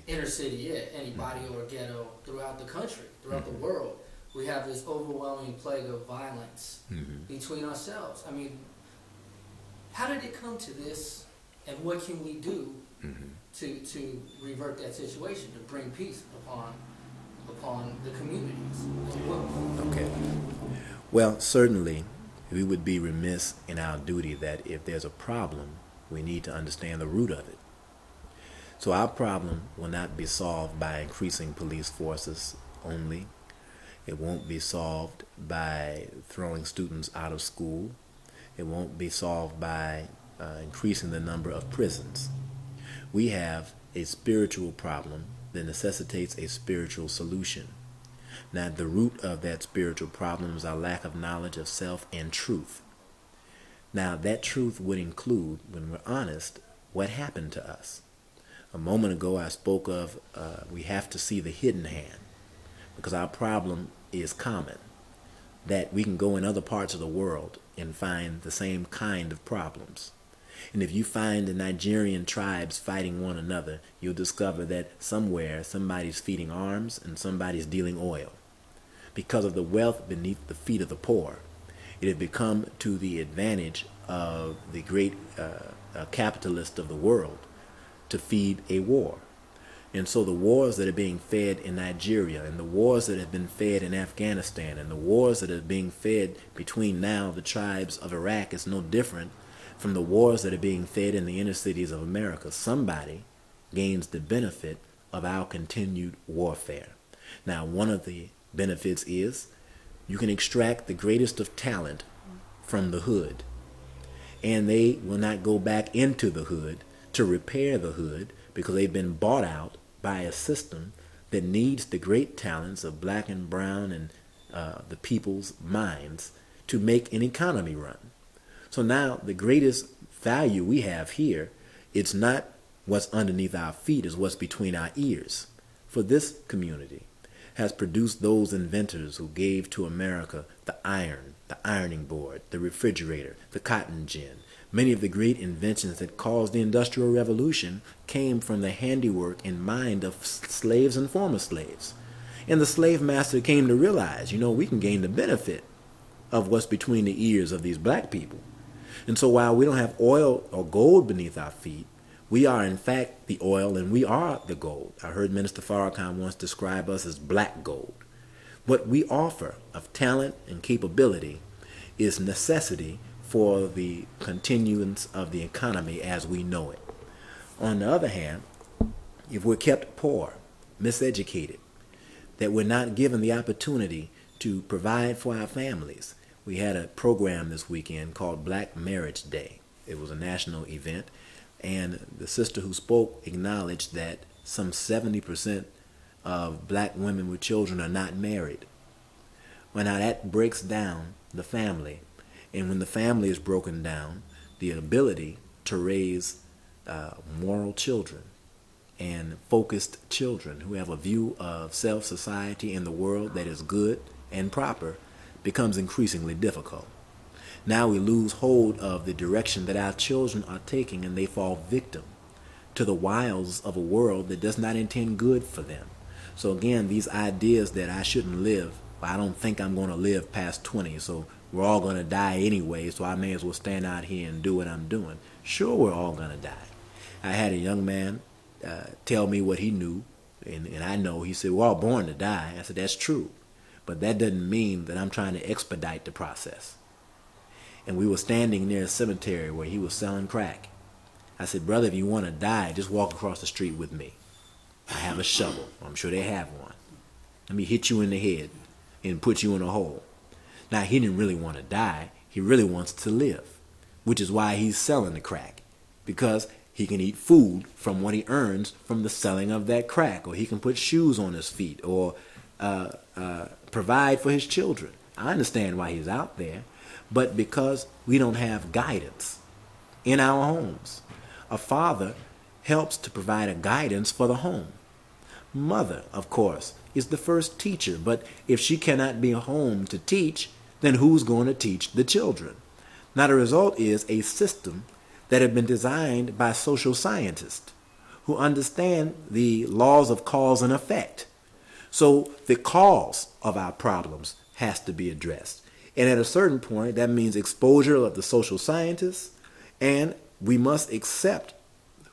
Inner city, yeah, any barrio or ghetto throughout the country, throughout the world, we have this overwhelming plague of violence between ourselves. I mean, how did it come to this, and what can we do to revert that situation, to bring peace upon the communities? Okay. Well, certainly, we would be remiss in our duty that if there's a problem, we need to understand the root of it. So our problem will not be solved by increasing police forces only. It won't be solved by throwing students out of school. It won't be solved by increasing the number of prisons. We have a spiritual problem that necessitates a spiritual solution. Now, the root of that spiritual problem is our lack of knowledge of self and truth. Now, that truth would include, when we're honest, what happened to us. A moment ago, I spoke of we have to see the hidden hand, because our problem is common, that we can go in other parts of the world and find the same kind of problems. And if you find the Nigerian tribes fighting one another, you'll discover that somewhere somebody's feeding arms and somebody's dealing oil. Because of the wealth beneath the feet of the poor, it had become to the advantage of the great capitalist of the world to feed a war. And so the wars that are being fed in Nigeria, and the wars that have been fed in Afghanistan, and the wars that are being fed between now the tribes of Iraq is no different from the wars that are being fed in the inner cities of America. Somebody gains the benefit of our continued warfare. Now, one of the benefits is you can extract the greatest of talent from the hood, and they will not go back into the hood to repair the hood, because they've been bought out by a system that needs the great talents of black and brown and the people's minds to make an economy run. So now the greatest value we have here, it's not what's underneath our feet, it's what's between our ears. For this community has produced those inventors who gave to America the iron, the ironing board, the refrigerator, the cotton gin. Many of the great inventions that caused the Industrial Revolution came from the handiwork and mind of slaves and former slaves. And the slave master came to realize, we can gain the benefit of what's between the ears of these black people. And so while we don't have oil or gold beneath our feet, we are in fact the oil and we are the gold. I heard Minister Farrakhan once describe us as black gold. What we offer of talent and capability is necessity for the continuance of the economy as we know it. On the other hand, if we're kept poor, miseducated, that we're not given the opportunity to provide for our families. We had a program this weekend called Black Marriage Day. It was a national event, and the sister who spoke acknowledged that some 70% of black women with children are not married. Well, now that breaks down the family. And when the family is broken down, the ability to raise moral children and focused children who have a view of self, society, and the world that is good and proper becomes increasingly difficult. Now we lose hold of the direction that our children are taking, and they fall victim to the wiles of a world that does not intend good for them. So again, these ideas that I shouldn't live, I don't think I'm going to live past 20, so we're all going to die anyway, so I may as well stand out here and do what I'm doing. Sure, we're all going to die. I had a young man tell me what he knew, and I know. He said, we're all born to die. I said, that's true, but that doesn't mean that I'm trying to expedite the process. And we were standing near a cemetery where he was selling crack. I said, brother, if you want to die, just walk across the street with me. I have a shovel. I'm sure they have one. Let me hit you in the head and put you in a hole. Now, he didn't really want to die. He really wants to live, which is why he's selling the crack. because he can eat food from what he earns from the selling of that crack, or he can put shoes on his feet, or provide for his children. I understand why he's out there, but because we don't have guidance in our homes. A father helps to provide a guidance for the home. Mother, of course, is the first teacher, but if she cannot be home to teach, then who's going to teach the children? Now, the result is a system that have been designed by social scientists who understand the laws of cause and effect. So the cause of our problems has to be addressed. And at a certain point, that means exposure of the social scientists, and we must accept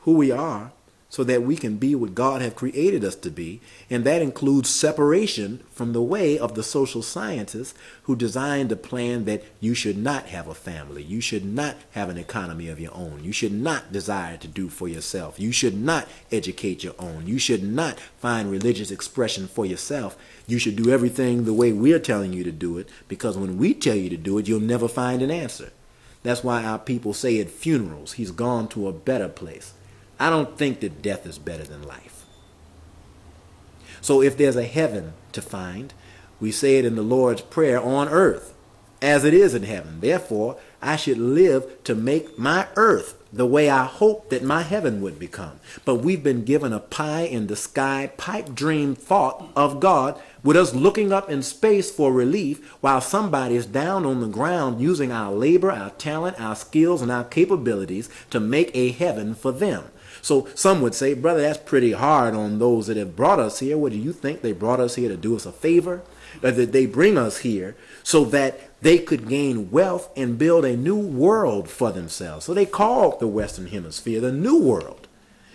who we are so that we can be what God has created us to be. And that includes separation from the way of the social scientists who designed a plan that you should not have a family. You should not have an economy of your own. You should not desire to do for yourself. You should not educate your own. You should not find religious expression for yourself. You should do everything the way we're telling you to do it, because when we tell you to do it, you'll never find an answer. That's why our people say at funerals, he's gone to a better place. I don't think that death is better than life. So if there's a heaven to find, we say it in the Lord's Prayer, on earth as it is in heaven. Therefore, I should live to make my earth the way I hope that my heaven would become. But we've been given a pie in the sky, pipe dream thought of God, with us looking up in space for relief while somebody's down on the ground using our labor, our talent, our skills, and our capabilities to make a heaven for them. So some would say, brother, that's pretty hard on those that have brought us here. What do you think? They brought us here to do us a favor? Or that they bring us here so that they could gain wealth and build a new world for themselves. So they called the Western Hemisphere the New World.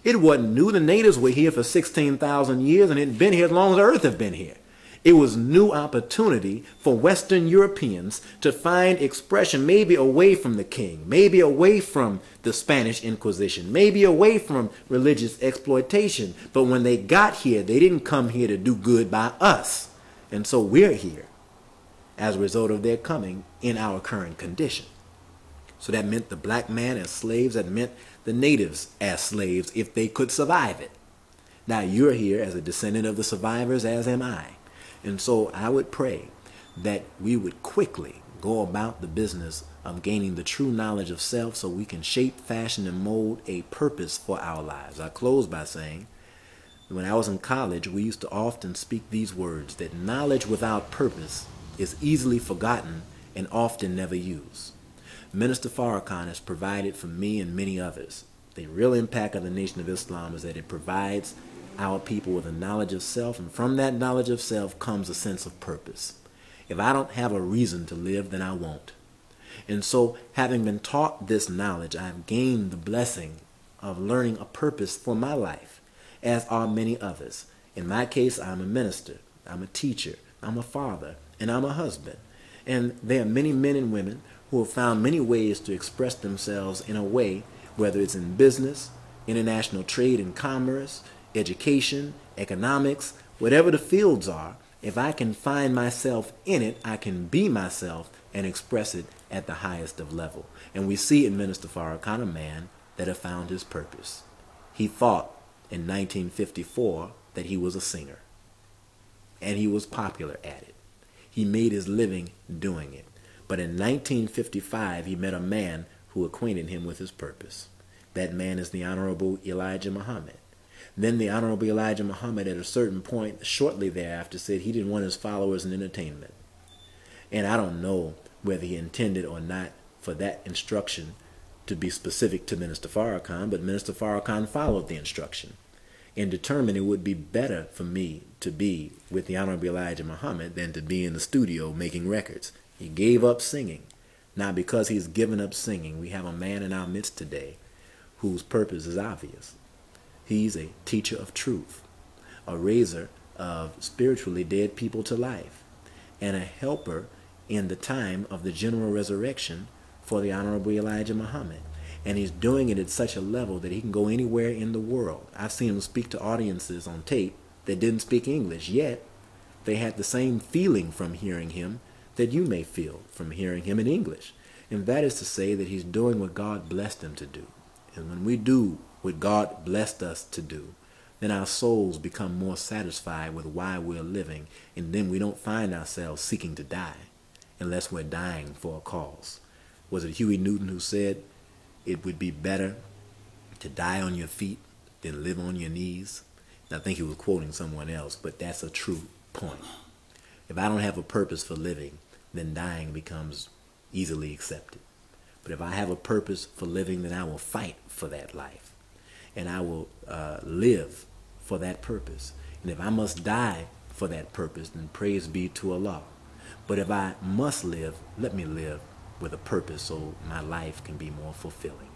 It wasn't new. The natives were here for 16,000 years and it had been here as long as the earth had been here. It was new opportunity for Western Europeans to find expression, maybe away from the king, maybe away from the Spanish Inquisition, maybe away from religious exploitation. But when they got here, they didn't come here to do good by us. And so we're here as a result of their coming in our current condition. So that meant the black man as slaves, that meant the natives as slaves if they could survive it. Now you're here as a descendant of the survivors, as am I. And so I would pray that we would quickly go about the business of gaining the true knowledge of self so we can shape, fashion, and mold a purpose for our lives. I close by saying, when I was in college, we used to often speak these words, that knowledge without purpose is easily forgotten and often never used. Minister Farrakhan has provided for me and many others. The real impact of the Nation of Islam is that it provides our people with a knowledge of self, and from that knowledge of self comes a sense of purpose. If I don't have a reason to live, then I won't. And so, having been taught this knowledge, I have gained the blessing of learning a purpose for my life, as are many others. In my case, I'm a minister, I'm a teacher, I'm a father, and I'm a husband. And there are many men and women who have found many ways to express themselves in a way, whether it's in business, international trade and commerce, education, economics, whatever the fields are. If I can find myself in it, I can be myself and express it at the highest of level. And we see in Minister Farrakhan a man that have found his purpose. He thought in 1954 that he was a singer, and he was popular at it. He made his living doing it. But in 1955, he met a man who acquainted him with his purpose. That man is the Honorable Elijah Muhammad. Then the Honorable Elijah Muhammad, at a certain point, shortly thereafter, said he didn't want his followers in entertainment. And I don't know whether he intended or not for that instruction to be specific to Minister Farrakhan, but Minister Farrakhan followed the instruction and determined it would be better for me to be with the Honorable Elijah Muhammad than to be in the studio making records. He gave up singing. Now, because he's given up singing, we have a man in our midst today whose purpose is obvious. He's a teacher of truth, a raiser of spiritually dead people to life, and a helper in the time of the general resurrection for the Honorable Elijah Muhammad. And he's doing it at such a level that he can go anywhere in the world. I've seen him speak to audiences on tape that didn't speak English, yet they had the same feeling from hearing him that you may feel from hearing him in English. And that is to say that he's doing what God blessed him to do. And when we do what God blessed us to do, then our souls become more satisfied with why we're living, and then we don't find ourselves seeking to die unless we're dying for a cause. Was it Huey Newton who said it would be better to die on your feet than live on your knees? And I think he was quoting someone else, but that's a true point. If I don't have a purpose for living, then dying becomes easily accepted. But if I have a purpose for living, then I will fight for that life. And I will live for that purpose. And if I must die for that purpose, then praise be to Allah. But if I must live, let me live with a purpose so my life can be more fulfilling.